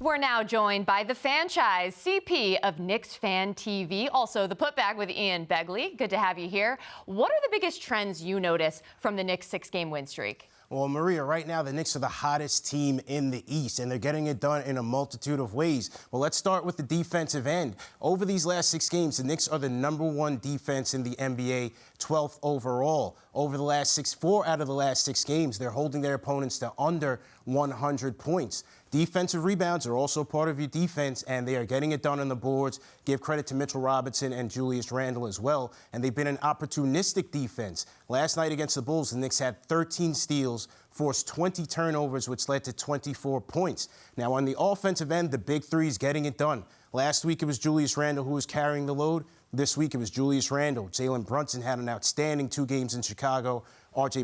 We're now joined by the Fanchise, CP of Knicks Fan TV, also the putback with Ian Begley. Good to have you here. What are the biggest trends you notice from the Knicks' 6-game win streak? Well, Maria, right now the Knicks are the hottest team in the East, and they're getting it done in a multitude of ways. Well, let's start with the defensive end. Over these last 6 games, the Knicks are the #1 defense in the NBA, 12th overall. Over the last 4 out of the last 6 games, they're holding their opponents to under 100 points. Defensive rebounds are also part of your defense, and they are getting it done on the boards. Give credit to Mitchell Robinson and Julius Randle as well, and they've been an opportunistic defense. Last night against the Bulls, the Knicks had 13 steals, forced 20 turnovers, which led to 24 points. Now, on the offensive end, the big three is getting it done. Last week, it was Julius Randle who was carrying the load. This week, it was Julius Randle. Jalen Brunson had an outstanding 2 games in Chicago.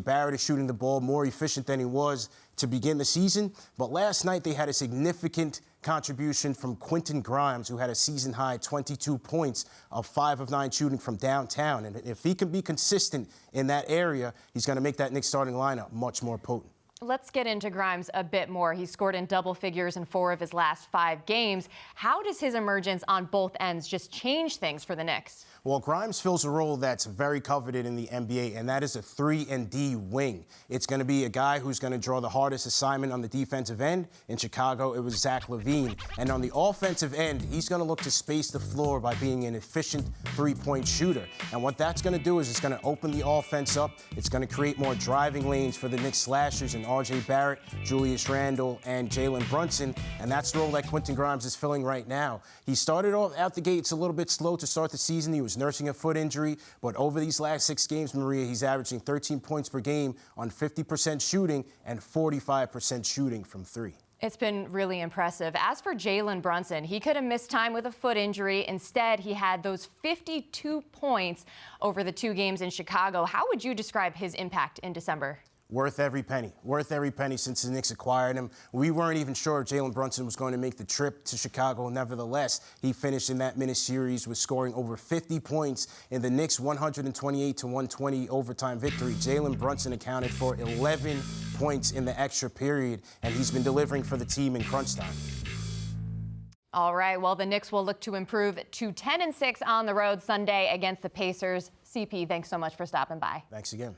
Barrett is shooting the ball more efficient than he was to begin the season. But last night, they had a significant contribution from Quentin Grimes, who had a season-high 22 points of 5 of 9 shooting from downtown. And if he can be consistent in that area, he's going to make that Knicks starting lineup much more potent. Let's get into Grimes a bit more. He scored in double figures in 4 of his last 5 games. How does his emergence on both ends just change things for the Knicks? Well, Grimes fills a role that's very coveted in the NBA, and that is a 3-and-D wing. It's going to be a guy who's going to draw the hardest assignment on the defensive end. In Chicago, it was Zach LaVine. And on the offensive end, he's going to look to space the floor by being an efficient 3-point shooter. And what that's going to do is it's going to open the offense up. It's going to create more driving lanes for the Knicks slashers and Barrett, Julius Randle, and Jalen Brunson. And that's the role that Quentin Grimes is filling right now. He started off out the gates a little bit slow to start the season. He was nursing a foot injury, but over these last 6 games, Maria, he's averaging 13 points per game on 50% shooting and 45% shooting from 3. It's been really impressive. As for Jalen Brunson, he could have missed time with a foot injury. Instead, he had those 52 points over the 2 games in Chicago. How would you describe his impact in December? Worth every penny since the Knicks acquired him. We weren't even sure if Jalen Brunson was going to make the trip to Chicago. Nevertheless, he finished in that mini-series with scoring over 50 points in the Knicks' 128-120 overtime victory. Jalen Brunson accounted for 11 points in the extra period, and he's been delivering for the team in crunch time. All right, well, the Knicks will look to improve to 10-6 on the road Sunday against the Pacers. CP, thanks so much for stopping by. Thanks again.